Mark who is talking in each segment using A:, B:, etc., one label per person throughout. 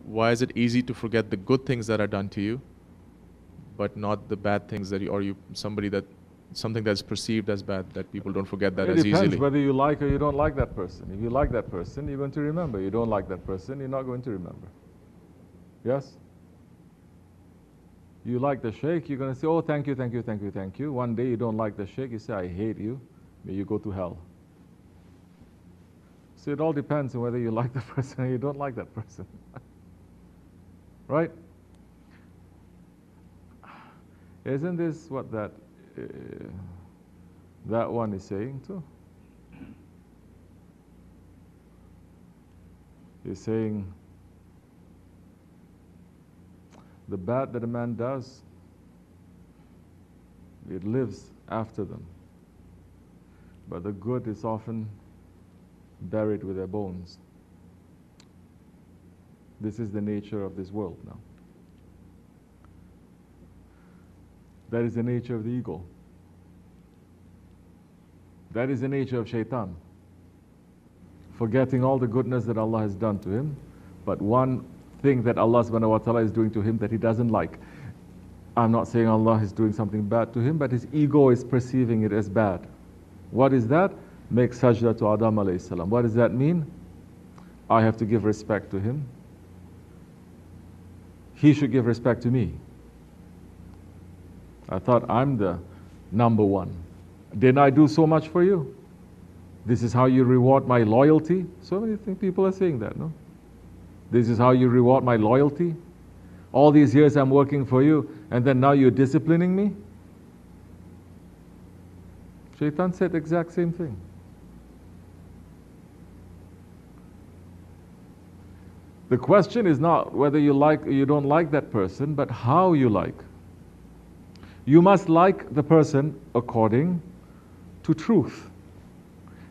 A: why is it easy to forget the good things that are done to you, but not the bad things that something that's perceived as bad, that people don't forget that as easily?
B: It depends whether you like or you don't like that person. If you like that person, you're going to remember. You don't like that person, you're not going to remember. Yes? You like the Shaykh, you're going to say, oh, thank you, thank you, thank you, thank you. One day you don't like the Shaykh, you say, I hate you. May you go to hell. So it all depends on whether you like the person or you don't like that person. Right? Isn't this what that one is saying too? He's saying, the bad that a man does, it lives after them. But the good is often buried with their bones. This is the nature of this world now. That is the nature of the ego. That is the nature of shaitan. Forgetting all the goodness that Allah has done to him, but one thing that Allah subhanahu wa ta'ala is doing to him that he doesn't like. I'm not saying Allah is doing something bad to him, but his ego is perceiving it as bad. What is that? Make sajda to Adam alayhi salam. What does that mean? I have to give respect to him. He should give respect to me. I thought I'm the number one. Didn't I do so much for you? This is how you reward my loyalty? So many people are saying that, no? This is how you reward my loyalty? All these years I'm working for you, and then now you're disciplining me? Shaitan said the exact same thing. The question is not whether you like or you don't like that person, but how you like. You must like the person according to truth.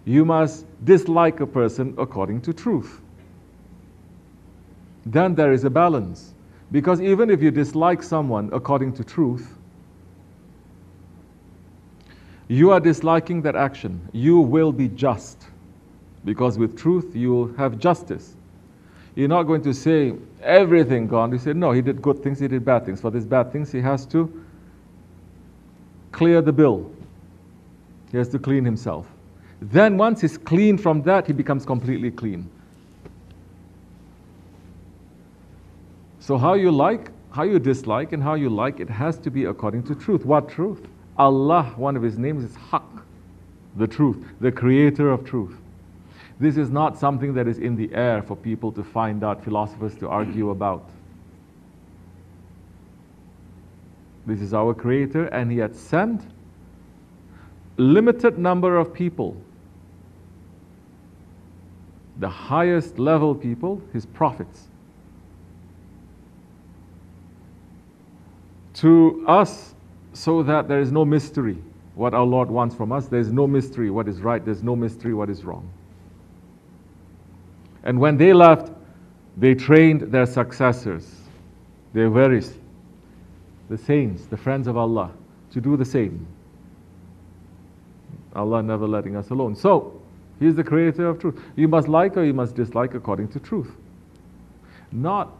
B: You must dislike a person according to truth. Then there is a balance. Because even if you dislike someone according to truth, you are disliking that action. You will be just. Because with truth, you will have justice. You're not going to say everything gone. You say, no, he did good things, he did bad things. For these bad things, he has to clear the bill. He has to clean himself. Then once he's clean from that, he becomes completely clean. So how you like, how you dislike, and how you like, it has to be according to truth. What truth? Allah, one of his names is Haqq, the truth, the creator of truth. This is not something that is in the air for people to find out, philosophers to argue about. This is our creator, and he had sent limited number of people, the highest level people, his prophets, to us, so that there is no mystery what our Lord wants from us. There is no mystery what is right, there's no mystery what is wrong. And when they left, they trained their successors, their Waris, the saints, the friends of Allah, to do the same. Allah never letting us alone. So, He is the creator of truth. You must like or you must dislike according to truth. Not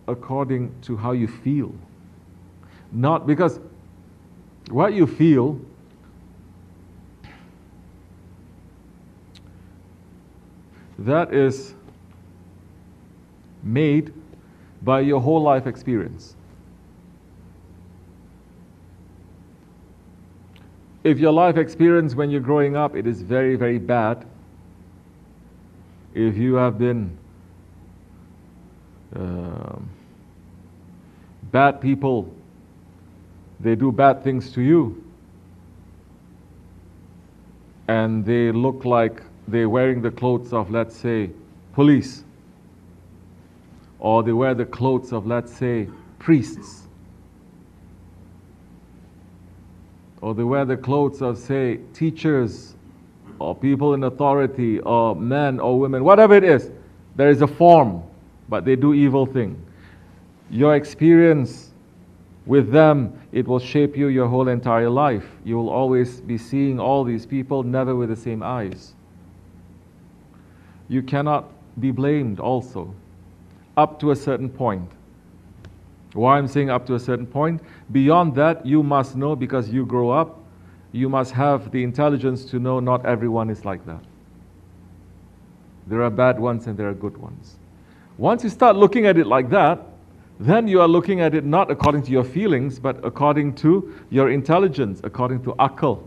B: according to how you feel. Not because what you feel that is made by your whole life experience. If your life experience when you're growing up, it is very, very bad. If you have been bad people, they do bad things to you, and they look like they're wearing the clothes of, let's say, police, or they wear the clothes of, let's say, priests, or they wear the clothes of, say, teachers, or people in authority, or men or women, whatever it is. There is a form, but they do evil things. Your experience with them, it will shape you your whole entire life. You will always be seeing all these people, never with the same eyes. You cannot be blamed also. up to a certain point. Why I'm saying up to a certain point? Beyond that, you must know, because you grow up, you must have the intelligence to know not everyone is like that. There are bad ones and there are good ones. Once you start looking at it like that, then you are looking at it not according to your feelings, but according to your intelligence, according to akal.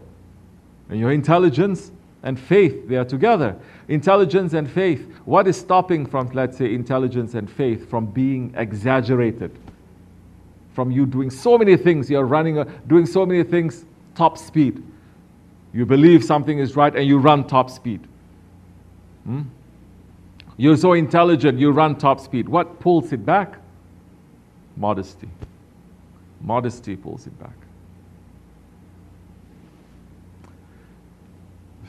B: And your intelligence and faith, they are together. Intelligence and faith. What is stopping from, let's say, intelligence and faith from being exaggerated? From you doing so many things, you're running, doing so many things top speed. You believe something is right and you run top speed. You're so intelligent, you run top speed. What pulls it back? Modesty. Modesty pulls it back.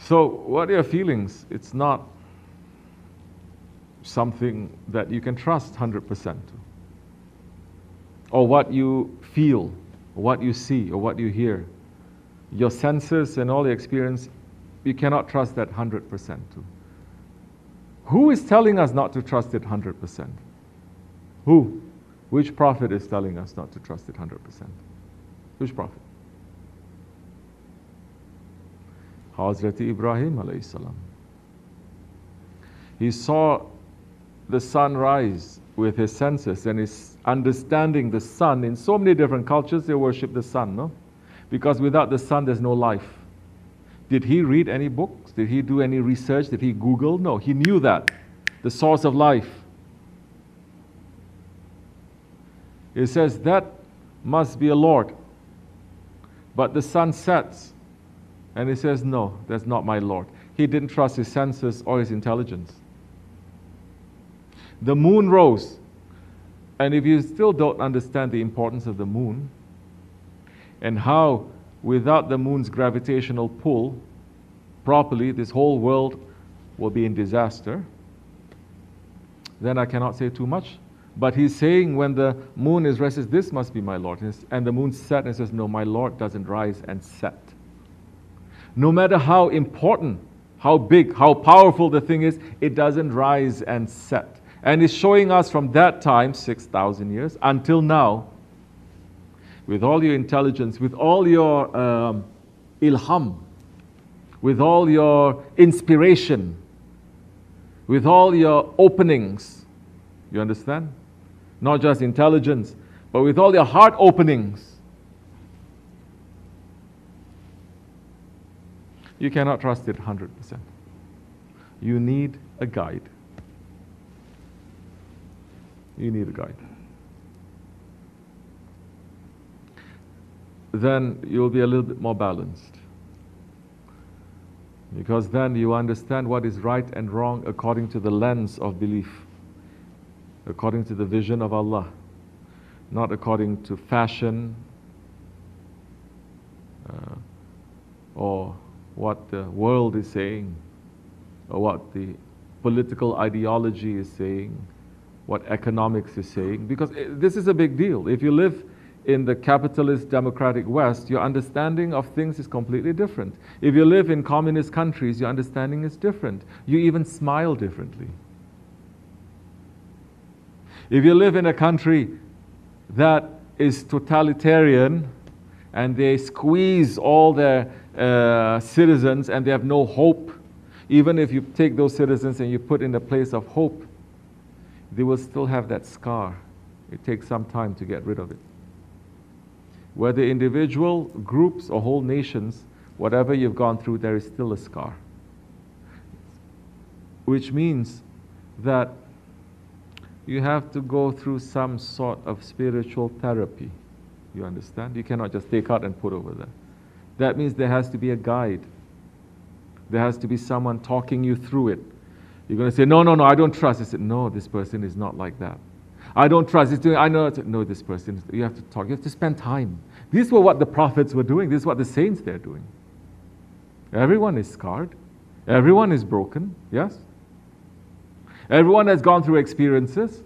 B: So, what are your feelings? It's not something that you can trust 100% to. Or what you feel, or what you see, or what you hear. Your senses and all the experience, you cannot trust that 100% to. Who is telling us not to trust it 100%? Who? Which prophet is telling us not to trust it 100%? Which prophet? Hazrat Ibrahim alayhi salam. He saw the sun rise with his senses and his understanding the sun. In so many different cultures, they worship the sun, no? Because without the sun, there's no life. Did he read any books? Did he do any research? Did he Google? No, he knew that. The source of life. It says that must be a Lord. But the sun sets. And he says, no, that's not my Lord. He didn't trust his senses or his intelligence. The moon rose. And if you still don't understand the importance of the moon, and how without the moon's gravitational pull, properly, this whole world will be in disaster, then I cannot say too much. But he's saying when the moon is rested, this must be my Lord. And the moon set and says, no, my Lord doesn't rise and set. No matter how important, how big, how powerful the thing is, it doesn't rise and set. And it's showing us from that time, 6,000 years, until now, with all your intelligence, with all your ilham, with all your inspiration, with all your openings, you understand? Not just intelligence, but with all your heart openings, you cannot trust it 100%. You need a guide. You need a guide. Then you'll be a little bit more balanced. Because then you understand what is right and wrong according to the lens of belief, according to the vision of Allah, not according to fashion or what the world is saying, or what the political ideology is saying, what economics is saying, because this is a big deal. If you live in the capitalist democratic West, your understanding of things is completely different. If you live in communist countries, your understanding is different. You even smile differently. If you live in a country that is totalitarian and they squeeze all their citizens and they have no hope, even if you take those citizens and you put in a place of hope, they will still have that scar. It takes some time to get rid of it. Whether individual, groups, or whole nations, whatever you've gone through, there is still a scar. Which means that you have to go through some sort of spiritual therapy. You understand? You cannot just take out and put over there. That means there has to be a guide. There has to be someone talking you through it. You're going to say, no, I don't trust. I said, no, this person is not like that. I don't trust. It's doing, I know. No, this person. You have to talk. You have to spend time. These were what the prophets were doing. This is what the saints they're doing. Everyone is scarred. Everyone is broken. Yes? Everyone has gone through experiences.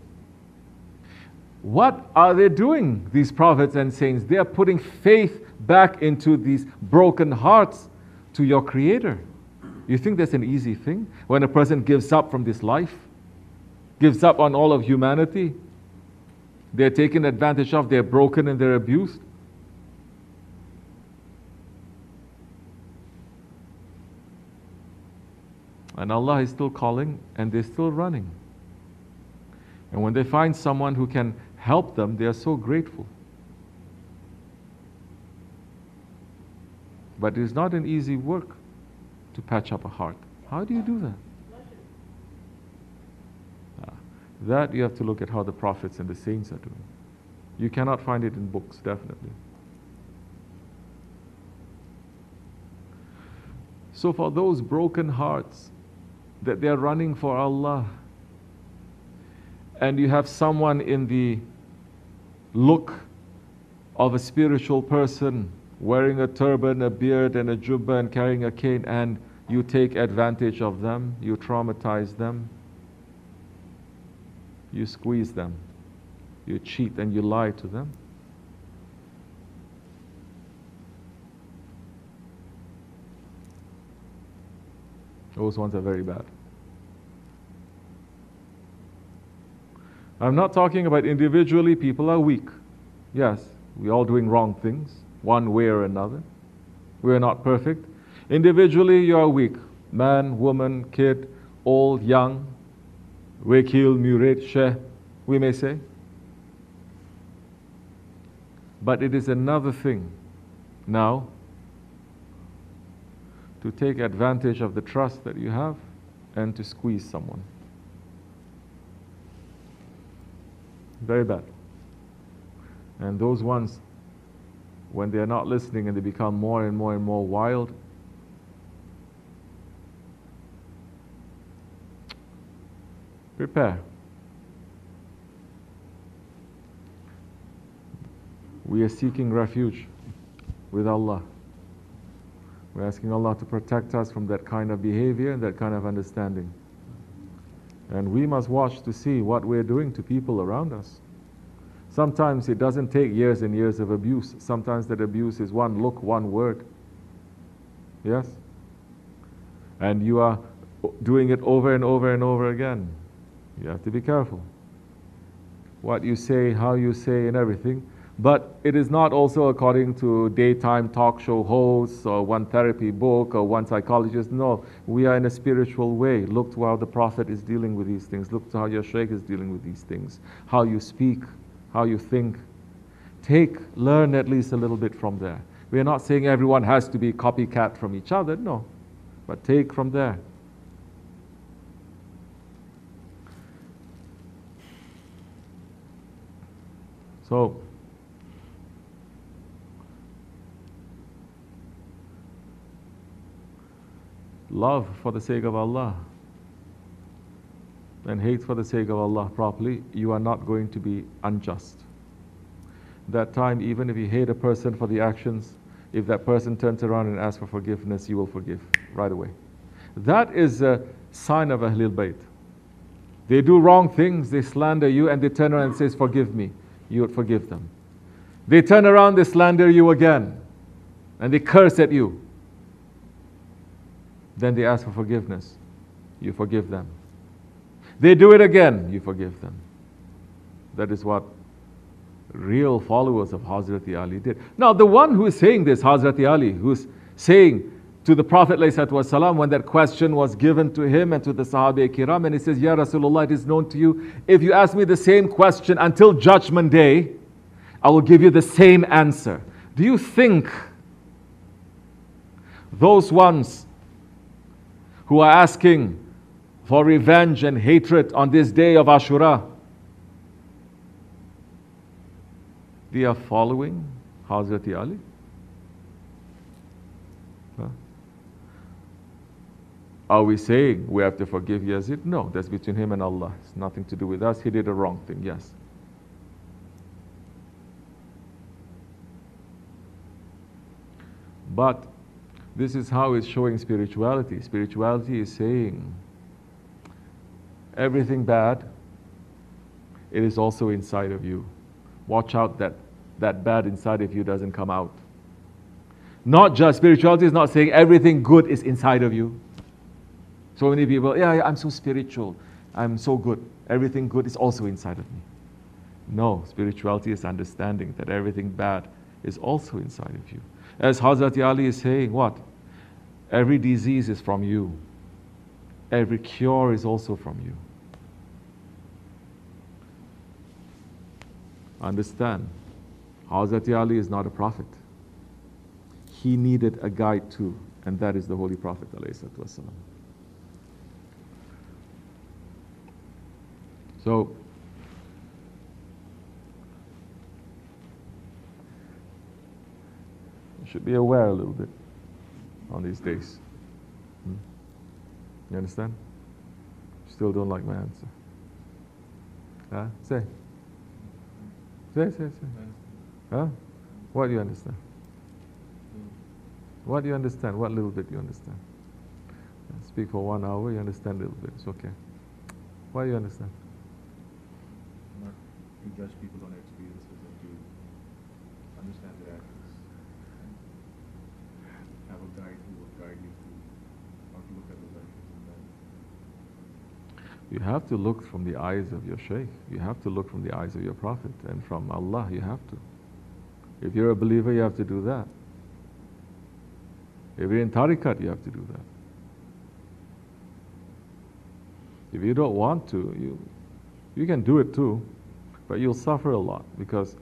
B: What are they doing, these prophets and saints? They are putting faith back into these broken hearts to your Creator. You think that's an easy thing? When a person gives up from this life, gives up on all of humanity. They're taken advantage of, they're broken and they're abused. And Allah is still calling and they're still running. And when they find someone who can help them, they are so grateful. But it is not an easy work to patch up a heart. How do you do that? That you have to look at how the prophets and the saints are doing. You cannot find it in books, definitely. So for those broken hearts that they are running for Allah, and you have someone in the look of a spiritual person, wearing a turban, a beard and a jubbah and carrying a cane, and you take advantage of them, you traumatize them, you squeeze them, you cheat and you lie to them. Those ones are very bad. I'm not talking about individually, people are weak. Yes, we're all doing wrong things, one way or another. We're not perfect. Individually, you are weak. Man, woman, kid, old, young, wakil, murid, sheikh, we may say. But it is another thing now to take advantage of the trust that you have and to squeeze someone. Very bad. And those ones, when they are not listening and they become more and more and more wild, prepare. We are seeking refuge with Allah. We're asking Allah to protect us from that kind of behavior and that kind of understanding. And we must watch to see what we're doing to people around us. Sometimes it doesn't take years and years of abuse. Sometimes that abuse is one look, one word. Yes? And you are doing it over and over and over again. You have to be careful. What you say, how you say, and everything. But it is not also according to daytime talk show hosts or one therapy book or one psychologist. No, we are in a spiritual way. Look to how the Prophet is dealing with these things. Look to how your Shaykh is dealing with these things. How you speak, how you think. Learn at least a little bit from there. We are not saying everyone has to be copycat from each other. No, but take from there. So, love for the sake of Allah and hate for the sake of Allah properly, you are not going to be unjust. That time, even if you hate a person for the actions, if that person turns around and asks for forgiveness, you will forgive right away. That is a sign of Ahlul Bayt. They do wrong things, they slander you, and they turn around and say, forgive me. You would forgive them. They turn around, they slander you again, and they curse at you. Then they ask for forgiveness. You forgive them. They do it again. You forgive them. That is what real followers of Hazrati Ali did. Now, the one who is saying this, Hazrati Ali, who's saying to the Prophet ﷺ, when that question was given to him and to the Sahabi Kiram, and he says, Ya Rasulullah, it is known to you, if you ask me the same question until Judgment Day, I will give you the same answer. Do you think those ones who are asking for revenge and hatred on this day of Ashura, they are following Hazrati Ali? Huh? Are we saying we have to forgive Yazid? No, that's between him and Allah. It's nothing to do with us. He did a wrong thing, yes. But this is how it's showing spirituality. Spirituality is saying everything bad, it is also inside of you. Watch out that that bad inside of you doesn't come out. Not just, spirituality is not saying everything good is inside of you. So many people, yeah, I'm so spiritual. I'm so good. Everything good is also inside of me. No, spirituality is understanding that everything bad is also inside of you. As Hazrat Ali is saying, what? Every disease is from you. Every cure is also from you. Understand, Hazrat Ali is not a prophet. He needed a guide too, and that is the Holy Prophet ﷺ. So, you should be aware a little bit on these days. You understand? Still don't like my answer. Huh? Say. Say. Huh? What do you understand? What do you understand? What little bit do you understand? Speak for 1 hour, you understand a little bit. It's okay. What do you understand?
A: Not to judge people on their experiences and to understand their actions. And have a guide who will guide you through how to look at those actions.
B: You have to look from the eyes of your Shaykh. You have to look from the eyes of your Prophet. And from Allah, you have to. If you're a believer, you have to do that. If you're in tariqat, you have to do that. If you don't want to, you can do it too, but you'll suffer a lot because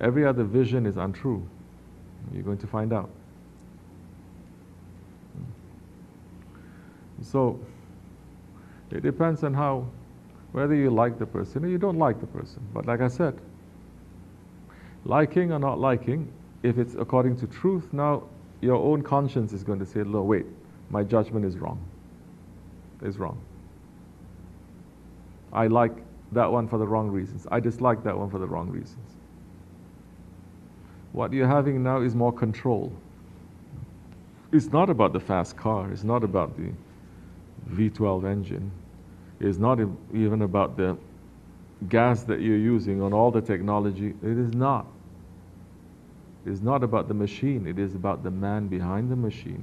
B: every other vision is untrue. You're going to find out. So, it depends on whether you like the person or you don't like the person. But like I said, liking or not liking, if it's according to truth, now your own conscience is going to say, no, wait, my judgment is wrong. It's wrong. I like that one for the wrong reasons. I dislike that one for the wrong reasons. What you're having now is more control. It's not about the fast car. It's not about the V12 engine. It's not even about the gas that you're using on all the technology. It is not. It's not about the machine. It is about the man behind the machine,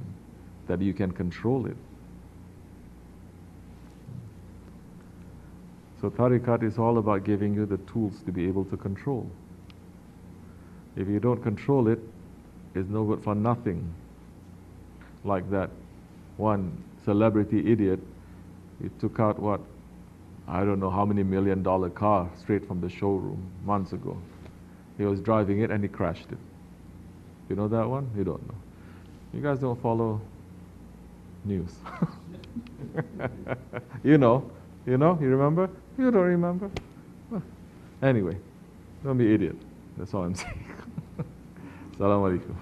B: that you can control it. So tariqat is all about giving you the tools to be able to control. If you don't control it, it's no good for nothing. Like that one celebrity idiot, he took out what, I don't know how many $1 million car straight from the showroom months ago. He was driving it and he crashed it. You know that one? You don't know. You guys don't follow news. You know, you remember? You don't remember? Anyway, don't be idiot. That's all I'm saying. Assalamu alaikum.